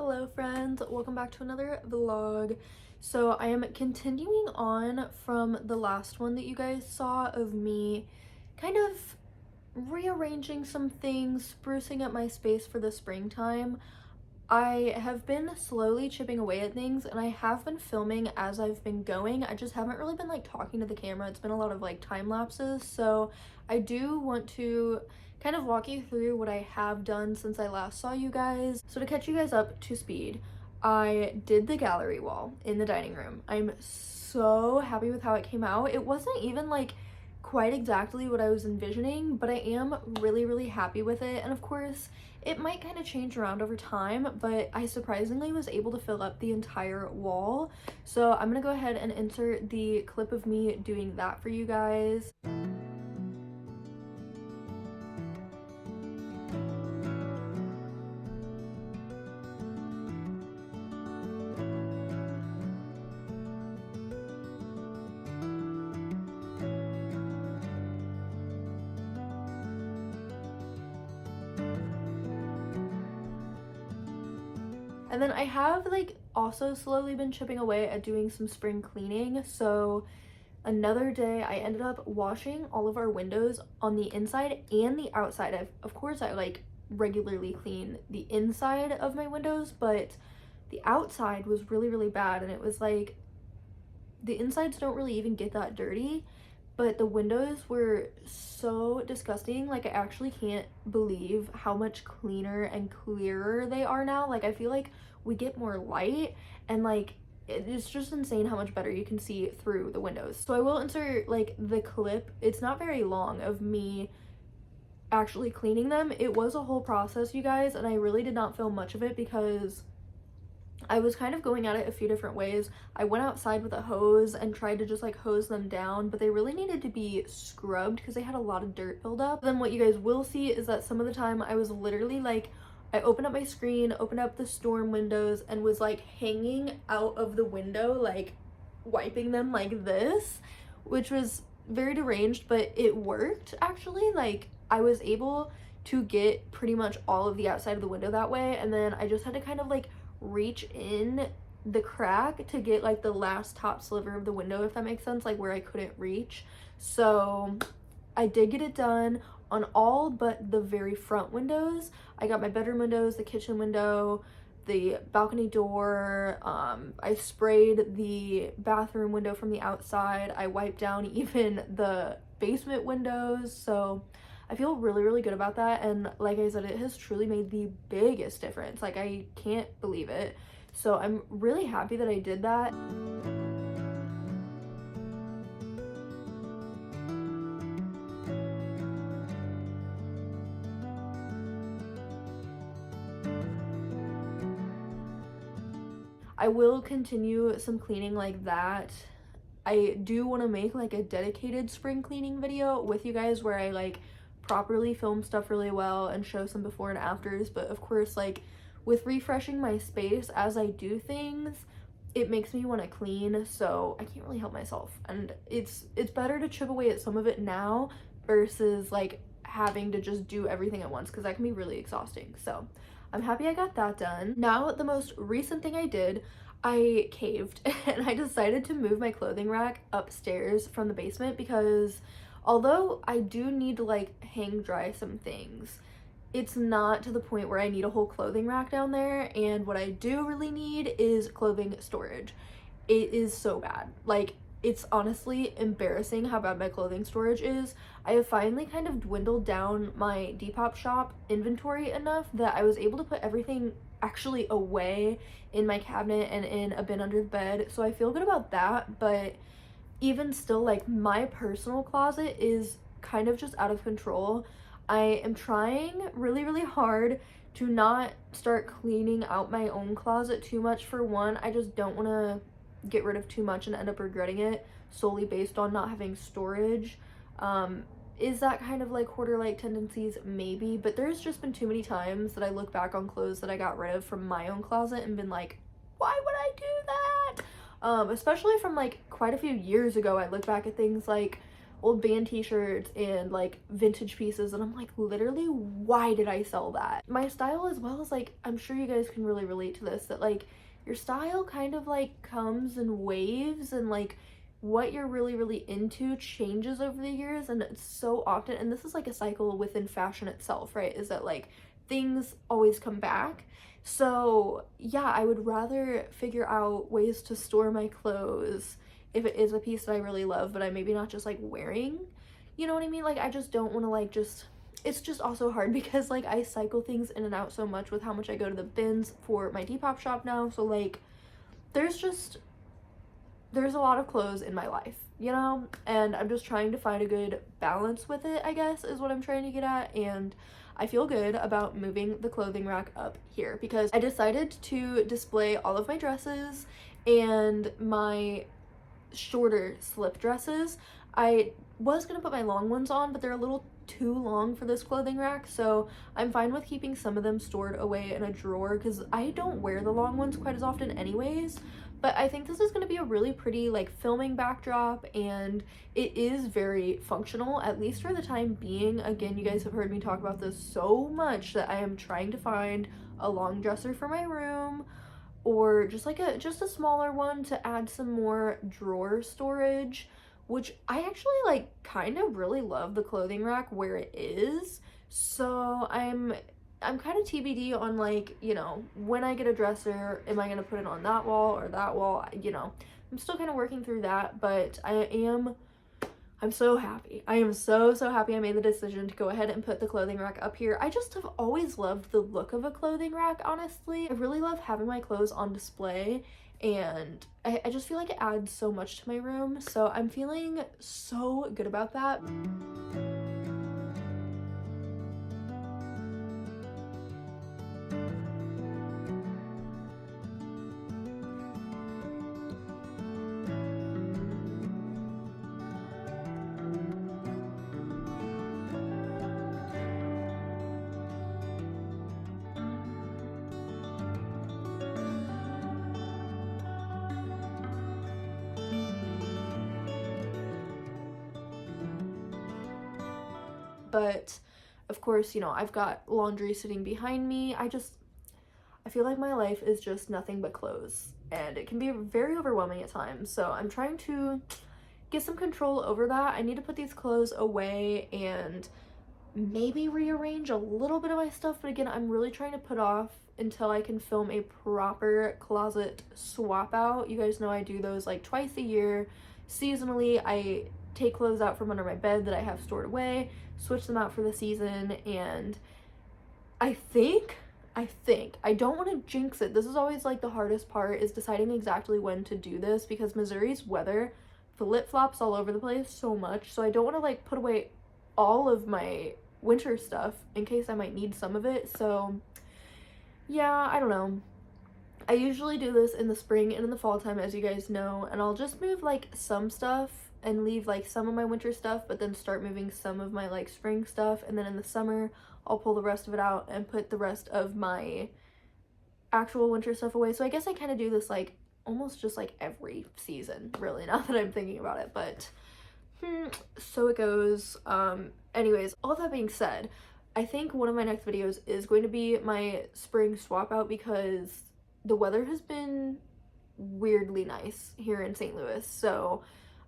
Hello friends, welcome back to another vlog. So I am continuing on from the last one that you guys saw of me kind of rearranging some things, sprucing up my space for the springtime. I have been slowly chipping away at things and I have been filming as I've been going. I just haven't really been like talking to the camera. It's been a lot of like time lapses. So I do want to kind of walk you through what I have done since I last saw you guys. So to catch you guys up to speed, I did the gallery wall in the dining room. I'm so happy with how it came out. It wasn't even like quite exactly what I was envisioning, but I am really happy with it. And of course, it might kind of change around over time, but I surprisingly was able to fill up the entire wall. So I'm gonna go ahead and insert the clip of me doing that for you guys. And then I have like also slowly been chipping away at doing some spring cleaning. So another day I ended up washing all of our windows on the inside and the outside. Of course I like regularly clean the inside of my windows, but the outside was really bad, and it was like the insides don't really even get that dirty, but the windows were so disgusting. Like I actually can't believe how much cleaner and clearer they are now. Like I feel like we get more light, and like it's just insane how much better you can see through the windows. So I will insert like the clip. It's not very long of me actually cleaning them. It was a whole process, you guys, and I really did not film much of it because I was kind of going at it a few different ways. I went outside with a hose and tried to just like hose them down, but they really needed to be scrubbed because they had a lot of dirt buildup. Then what you guys will see is that some of the time I was literally like, I opened up my screen, opened up the storm windows, and was like hanging out of the window, like wiping them like this, which was very deranged, but it worked actually. Like I was able to get pretty much all of the outside of the window that way, and then I just had to kind of like reach in the crack to get like the last top sliver of the window, if that makes sense, like where I couldn't reach. So I did get it done on all but the very front windows. I got my bedroom windows, the kitchen window, the balcony door. I sprayed the bathroom window from the outside. I wiped down even the basement windows. So I feel really good about that, and like I said, it has truly made the biggest difference. Like I can't believe it. So I'm really happy that I did that. I will continue some cleaning like that. I do want to make like a dedicated spring cleaning video with you guys where I like properly film stuff really well and show some before and afters. But of course, like with refreshing my space as I do things, it makes me want to clean, so I can't really help myself. And it's better to chip away at some of it now versus like having to just do everything at once, because that can be really exhausting. So I'm happy I got that done. Now the most recent thing I did, I caved and I decided to move my clothing rack upstairs from the basement, because although I do need to like hang dry some things, it's not to the point where I need a whole clothing rack down there. And what I do really need is clothing storage. It is so bad. Like it's honestly embarrassing how bad my clothing storage is. I have finally kind of dwindled down my Depop shop inventory enough that I was able to put everything actually away in my cabinet and in a bin under the bed. So I feel good about that, but even still, like my personal closet is kind of just out of control. I am trying really hard to not start cleaning out my own closet too much. For one, I just don't want to get rid of too much and end up regretting it solely based on not having storage. Is that kind of like hoarder-like tendencies? Maybe, but there's just been too many times that I look back on clothes that I got rid of from my own closet and been like, why would I do that? Especially from like quite a few years ago. I look back at things like old band t-shirts and like vintage pieces, and I'm like, literally, why did I sell that? My style, as well as like, I'm sure you guys can really relate to this, that like your style kind of like comes in waves, and like what you're really into changes over the years, and it's so often, and this is like a cycle within fashion itself, right, is that like things always come back. So yeah, I would rather figure out ways to store my clothes if it is a piece that I really love, but I maybe not just like wearing, you know what I mean? Like I just don't want to like just, it's just also hard because like I cycle things in and out so much with how much I go to the bins for my Depop shop now. So like there's a lot of clothes in my life, you know, and I'm just trying to find a good balance with it, I guess, is what I'm trying to get at. And I feel good about moving the clothing rack up here because I decided to display all of my dresses and my shorter slip dresses. I was gonna put my long ones on, but they're a little too long for this clothing rack, so I'm fine with keeping some of them stored away in a drawer because I don't wear the long ones quite as often anyways. But I think this is going to be a really pretty like filming backdrop, and it is very functional, at least for the time being. Again, you guys have heard me talk about this so much that I am trying to find a long dresser for my room, or just like a smaller one to add some more drawer storage, which I actually like kind of really love the clothing rack where it is. So I'm kind of TBD on like, you know, when I get a dresser, am I gonna put it on that wall or that wall? You know, I'm still kind of working through that, but I'm so happy. I am so happy I made the decision to go ahead and put the clothing rack up here. I just have always loved the look of a clothing rack, honestly. I really love having my clothes on display, and I just feel like it adds so much to my room. So I'm feeling so good about that. But of course, you know, I've got laundry sitting behind me. I feel like my life is just nothing but clothes, and it can be very overwhelming at times. So I'm trying to get some control over that. I need to put these clothes away and maybe rearrange a little bit of my stuff, but again, I'm really trying to put off until I can film a proper closet swap out. You guys know I do those like twice a year. Seasonally, I take clothes out from under my bed that I have stored away, switch them out for the season, and I think I don't want to jinx it. This is always like the hardest part, is deciding exactly when to do this, because Missouri's weather flip-flops all over the place so much, so I don't want to like put away all of my winter stuff in case I might need some of it. So yeah, I don't know. I usually do this in the spring and in the fall time, as you guys know, and I'll just move like some stuff and leave like some of my winter stuff, but then start moving some of my like spring stuff, and then in the summer I'll pull the rest of it out and put the rest of my actual winter stuff away. So I guess I kind of do this like almost just like every season, really, now that I'm thinking about it. But so it goes. Anyways, all that being said, I think one of my next videos is going to be my spring swap out, because the weather has been weirdly nice here in St. Louis, so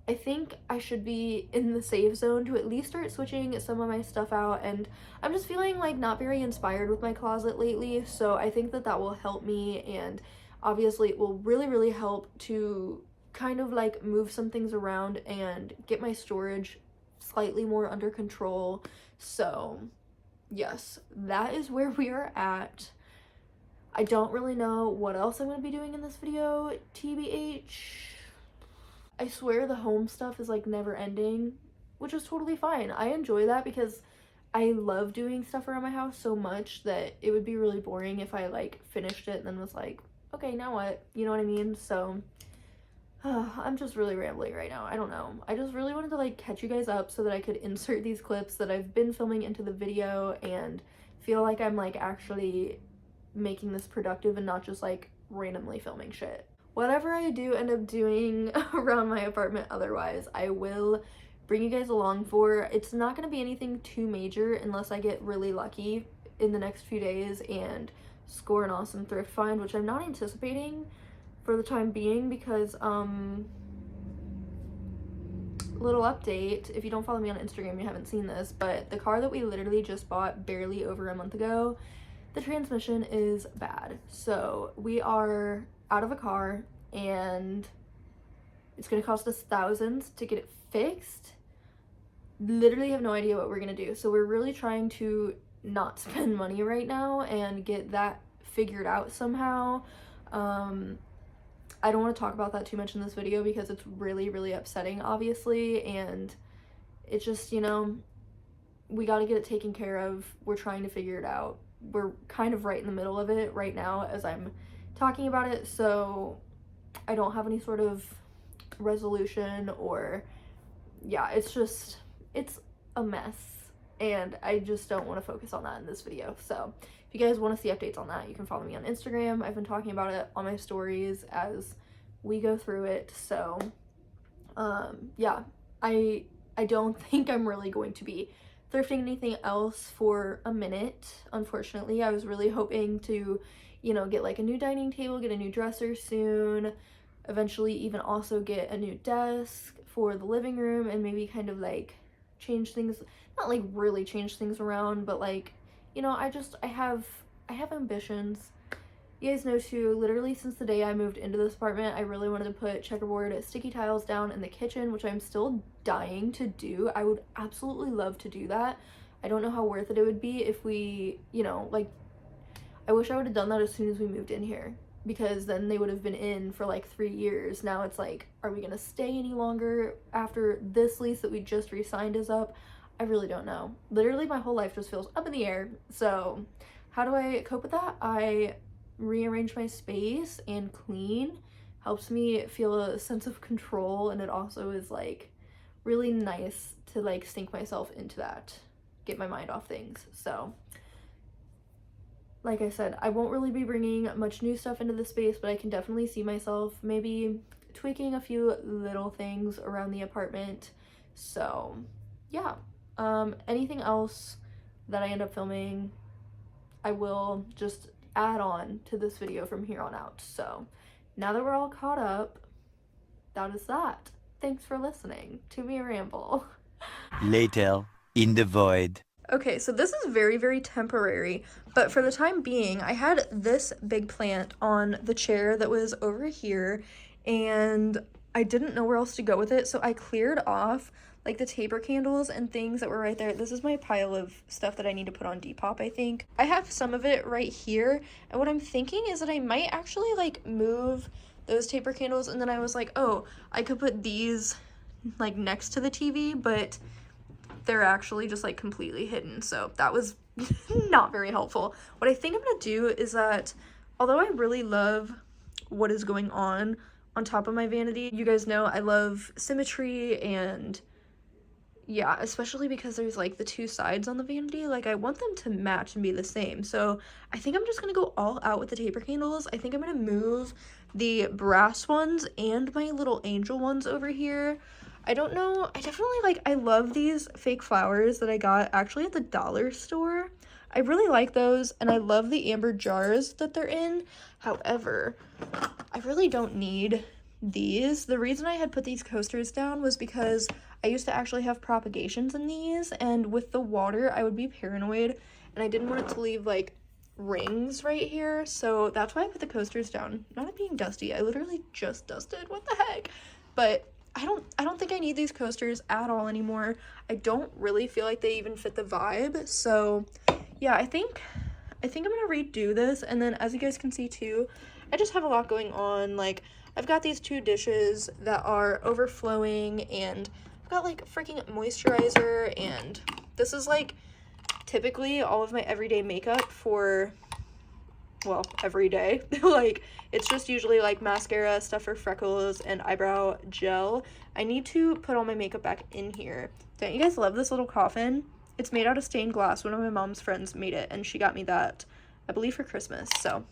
I think I should be in the safe zone to at least start switching some of my stuff out. And I'm just feeling like not very inspired with my closet lately, so I think that that will help me, and obviously it will really help to kind of like move some things around and get my storage slightly more under control. So yes, that is where we are at. I don't really know what else I'm going to be doing in this video, TBH. I swear the home stuff is like never ending, which is totally fine. I enjoy that because I love doing stuff around my house so much that it would be really boring if I like finished it and then was like, okay, now what? You know what I mean? So I'm just really rambling right now. I don't know. I just really wanted to like catch you guys up so that I could insert these clips that I've been filming into the video and feel like I'm like actually making this productive and not just like randomly filming shit. Whatever I do end up doing around my apartment otherwise, I will bring you guys along for. It's not going to be anything too major unless I get really lucky in the next few days and score an awesome thrift find, which I'm not anticipating for the time being because, little update, if you don't follow me on Instagram, you haven't seen this, but the car that we literally just bought barely over a month ago, the transmission is bad. So we are out of a car and it's gonna cost us thousands to get it fixed. Literally have no idea what we're gonna do. So we're really trying to not spend money right now and get that figured out somehow. I don't want to talk about that too much in this video because it's really, really upsetting, obviously, and it's just, you know, we got to get it taken care of. We're trying to figure it out. We're kind of right in the middle of it right now as I'm talking about it, so I don't have any sort of resolution or, yeah, it's a mess, and I just don't want to focus on that in this video. So if you guys want to see updates on that, you can follow me on Instagram. I've been talking about it on my stories as we go through it. So yeah, I don't think I'm really going to be thrifting anything else for a minute, unfortunately. I was really hoping to, you know, get like a new dining table, get a new dresser soon, eventually even also get a new desk for the living room, and maybe kind of like change things, not like really change things around, but like, you know, I have ambitions. You guys know too, literally since the day I moved into this apartment, I really wanted to put checkerboard sticky tiles down in the kitchen, which I'm still dying to do. I would absolutely love to do that. I don't know how worth it would be if we, you know, like, I wish I would have done that as soon as we moved in here, because then they would have been in for like 3 years. Now it's like, are we gonna stay any longer after this lease that we just re-signed is up? I really don't know. Literally my whole life just feels up in the air. So how do I cope with that? I rearrange my space and clean. Helps me feel a sense of control, and it also is like really nice to like sink myself into that, get my mind off things. So like I said, I won't really be bringing much new stuff into the space, but I can definitely see myself maybe tweaking a few little things around the apartment. So yeah, anything else that I end up filming, I will just add on to this video from here on out. So now that we're all caught up, that is that. Thanks for listening to me ramble. Later, in the void. Okay, so this is very, very temporary, but for the time being, I had this big plant on the chair that was over here, and I didn't know where else to go with it, so I cleared off like the taper candles and things that were right there. This is my pile of stuff that I need to put on Depop, I think. I have some of it right here, and what I'm thinking is that I might actually like move those taper candles, and then I was like, oh, I could put these like next to the TV, but they're actually just like completely hidden, so that was not very helpful. What I think I'm gonna do is that, although I really love what is going on top of my vanity, you guys know I love symmetry, and yeah, especially because there's like the two sides on the vanity, like I want them to match and be the same. So I think I'm just gonna go all out with the taper candles. I think I'm gonna move the brass ones and my little angel ones over here. I don't know, I definitely like, I love these fake flowers that I got actually at the dollar store. I really like those, and I love the amber jars that they're in. However, I really don't need these. The reason I had put these coasters down was because I used to actually have propagations in these, and with the water I would be paranoid, and I didn't want it to leave like rings right here, so that's why I put the coasters down. Not it being dusty, I literally just dusted, what the heck. But I don't think I need these coasters at all anymore. I don't really feel like they even fit the vibe. So yeah, I think I'm gonna redo this. And then as you guys can see too, I just have a lot going on. Like I've got these two dishes that are overflowing, and I've got like freaking moisturizer, and this is like typically all of my everyday makeup for, well, every day. Like it's just usually like mascara, stuff for freckles, and eyebrow gel. I need to put all my makeup back in here. Don't you guys love this little coffin? It's made out of stained glass. One of my mom's friends made it, and she got me that, I believe, for Christmas. So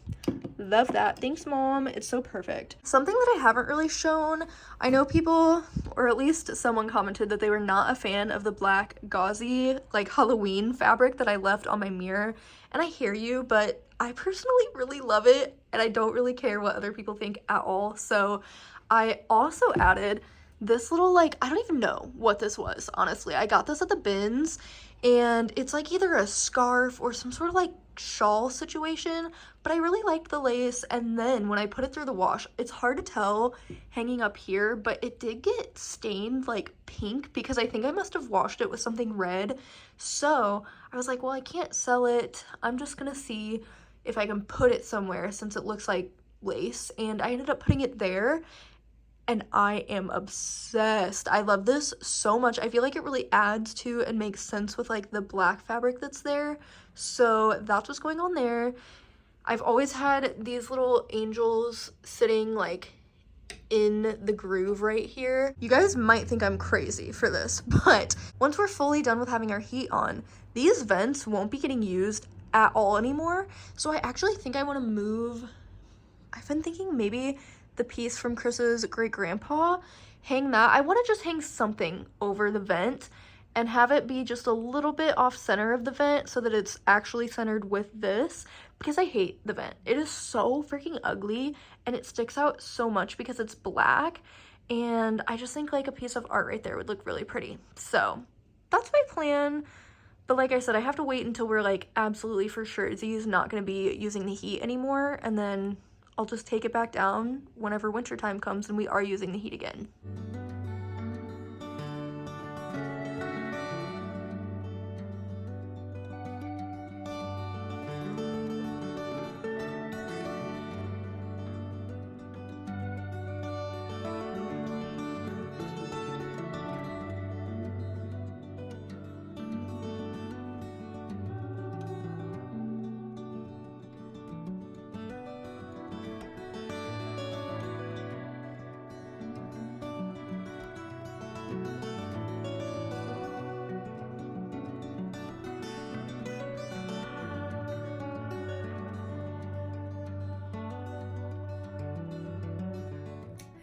love that. Thanks, Mom. It's so perfect. Something that I haven't really shown, I know people or at least someone commented that they were not a fan of the black gauzy like Halloween fabric that I left on my mirror. And I hear you, but I personally really love it and I don't really care what other people think at all. So I also added this little, like, I don't even know what this was, honestly. I got this at the bins and it's like either a scarf or some sort of like shawl situation, but I really liked the lace. And then when I put it through the wash, it's hard to tell hanging up here, but it did get stained like pink because I think I must have washed it with something red. So I was like, well, I can't sell it. I'm just gonna see if I can put it somewhere since it looks like lace. And I ended up putting it there and I am obsessed. I love this so much. I feel like it really adds to and makes sense with like the black fabric that's there. So that's what's going on there. I've always had these little angels sitting like in the groove right here. You guys might think I'm crazy for this, but once we're fully done with having our heat on, these vents won't be getting used at all anymore. So I actually think I want to move. I've been thinking maybe the piece from Chris's great grandpa, hang that. I want to just hang something over the vent and have it be just a little bit off center of the vent so that it's actually centered with this, because I hate the vent. It is so freaking ugly and it sticks out so much because it's black, and I just think like a piece of art right there would look really pretty. So that's my plan. But like I said, I have to wait until we're like absolutely for sure Z's not going to be using the heat anymore, and then I'll just take it back down whenever winter time comes and we are using the heat again.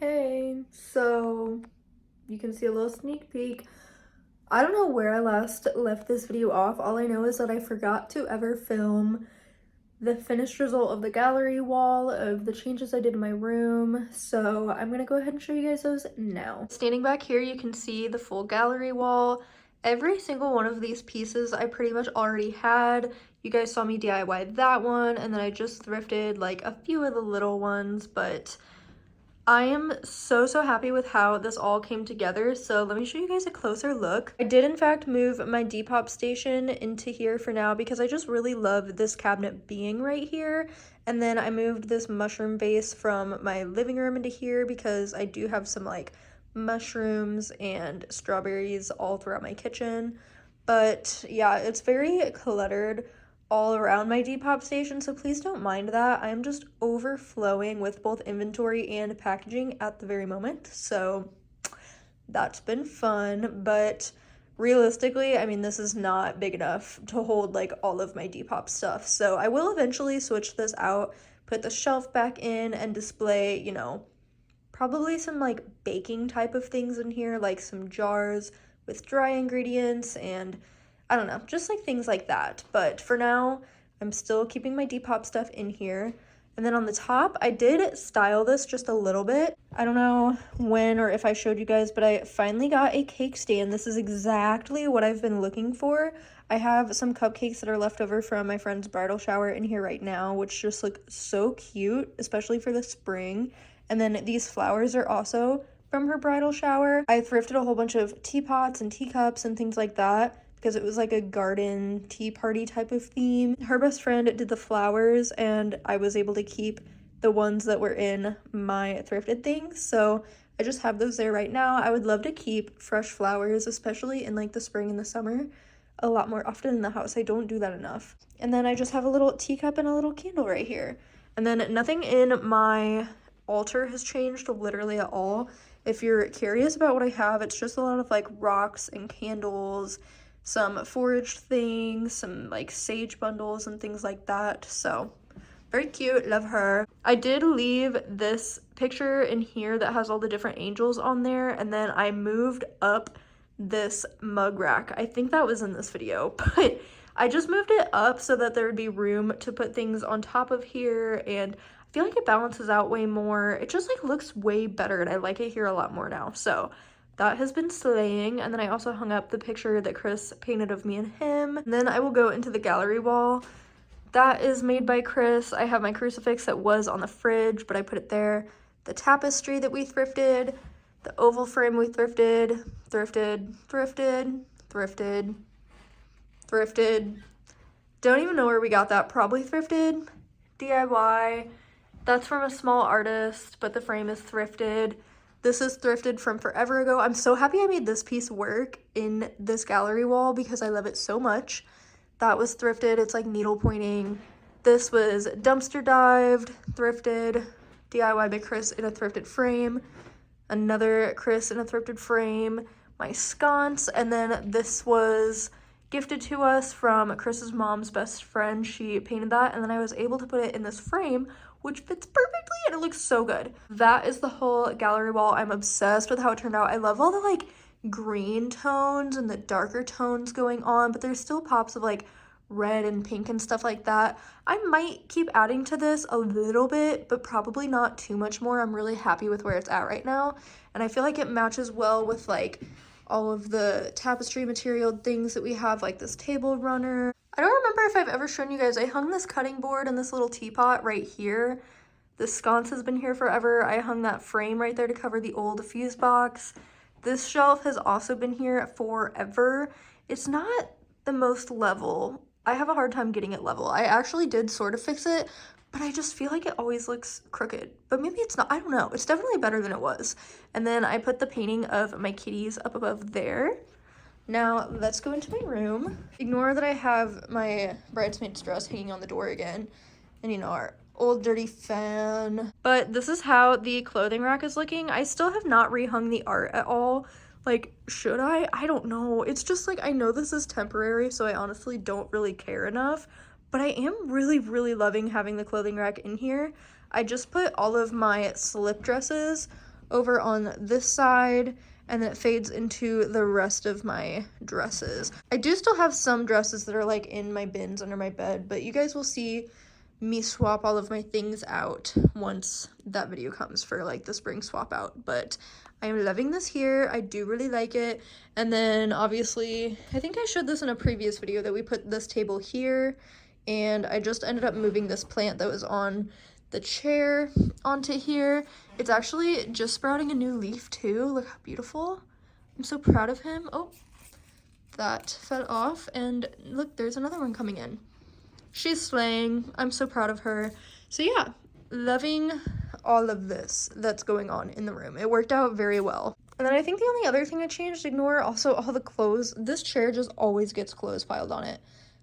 Hey, so you can see a little sneak peek. I don't know where I last left this video off. All I know is that I forgot to ever film the finished result of the gallery wall of the changes I did in my room. So I'm gonna go ahead and show you guys those now. Standing back here, you can see the full gallery wall. Every single one of these pieces I pretty much already had. You guys saw me DIY that one, and then I just thrifted like a few of the little ones, but I am so happy with how this all came together. So let me show you guys a closer look. I did in fact move my Depop station into here for now because I just really love this cabinet being right here. And then I moved this mushroom vase from my living room into here because I do have some like mushrooms and strawberries all throughout my kitchen. But yeah, it's very cluttered all around my Depop station, so please don't mind that. I'm just overflowing with both inventory and packaging at the very moment, so that's been fun. But realistically, I mean, this is not big enough to hold like all of my Depop stuff, so I will eventually switch this out, put the shelf back in, and display, you know, probably some like baking type of things in here, like some jars with dry ingredients and I don't know, just like things like that. But for now, I'm still keeping my Depop stuff in here. And then on the top, I did style this just a little bit. I don't know when or if I showed you guys, but I finally got a cake stand. This is exactly what I've been looking for. I have some cupcakes that are left over from my friend's bridal shower in here right now, which just look so cute, especially for the spring. And then these flowers are also from her bridal shower. I thrifted a whole bunch of teapots and teacups and things like that, because it was like a garden tea party type of theme. Her best friend did the flowers, and I was able to keep the ones that were in my thrifted things. So I just have those there right now. I would love to keep fresh flowers, especially in like the spring and the summer, a lot more often in the house. I don't do that enough. And then I just have a little teacup and a little candle right here. And then nothing in my altar has changed literally at all. If you're curious about what I have, it's just a lot of like rocks and candles, some foraged things, some like sage bundles and things like that. So Very cute, love her. I did leave this picture in here that has all the different angels on there, and then I moved up this mug rack. I think that was in this video, but I just moved it up so that there would be room to put things on top of here, and I feel like it balances out way more. It just like looks way better, and I like it here a lot more now. So that has been slaying. And then I also hung up the picture that Chris painted of me and him. And then I will go into the gallery wall. That is made by Chris. I have my crucifix that was on the fridge, but I put it there. The tapestry that we thrifted, the oval frame we thrifted. Don't even know where we got that. Probably thrifted. DIY. That's from a small artist, but the frame is thrifted. This is thrifted from forever ago. I'm so happy I made this piece work in this gallery wall because I love it so much. That was thrifted. It's like needle pointing. This was dumpster dived, thrifted, DIY by Chris in a thrifted frame. Another Chris in a thrifted frame. My sconce. And then this was gifted to us from Chris's mom's best friend. She painted that, and then I was able to put it in this frame, which fits perfectly, and it looks so good. That is the whole gallery wall. I'm obsessed with how it turned out. I love all the like green tones and the darker tones going on, but there's still pops of like red and pink and stuff like that. I might keep adding to this a little bit, but probably not too much more. I'm really happy with where it's at right now, and I feel like it matches well with like all of the tapestry material things that we have, like this table runner. I don't remember if I've ever shown you guys, I hung this cutting board and this little teapot right here. The sconce has been here forever. I hung that frame right there to cover the old fuse box. This shelf has also been here forever. It's not the most level. I have a hard time getting it level. I actually did sort of fix it, but I just feel like it always looks crooked. But maybe it's not, I don't know. It's definitely better than it was. And then I put the painting of my kitties up above there. Now let's go into my room. Ignore that I have my bridesmaid's dress hanging on the door again. And you know, our old dirty fan. But this is how the clothing rack is looking. I still have not rehung the art at all. Like, should I? I don't know. It's just like, I know this is temporary, so I honestly don't really care enough. But I am really, really loving having the clothing rack in here. I just put all of my slip dresses over on this side, and then it fades into the rest of my dresses. I do still have some dresses that are like in my bins under my bed, but you guys will see me swap all of my things out once that video comes for like the spring swap out. But I am loving this here. I do really like it. And then obviously, I think I showed this in a previous video that we put this table here, and I just ended up moving this plant that was on the chair onto here. It's actually just sprouting a new leaf too. Look how beautiful. I'm so proud of him. Oh, that fell off, and look, there's another one coming in. She's slaying. I'm so proud of her. So yeah, loving all of this that's going on in the room. It worked out very well. And then I think the only other thing I changed, ignore also all the clothes. This chair just always gets clothes piled on it.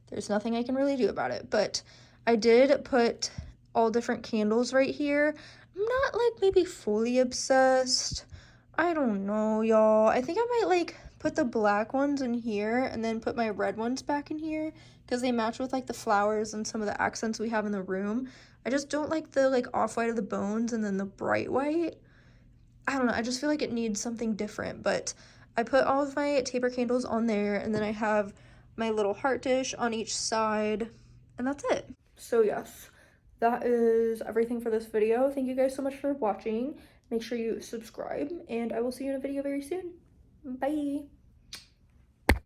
There's nothing I can really do about it, but I did put all different candles right here. I'm not like maybe fully obsessed. I don't know, y'all. I think I might like put the black ones in here and then put my red ones back in here because they match with like the flowers and some of the accents we have in the room. I just don't like the like off-white of the bones and then the bright white. I don't know, I just feel like it needs something different, but I put all of my taper candles on there, and then I have my little heart dish on each side, and that's it. So yes, that is everything for this video. Thank you guys so much for watching. Make sure you subscribe, and I will see you in a video very soon. Bye.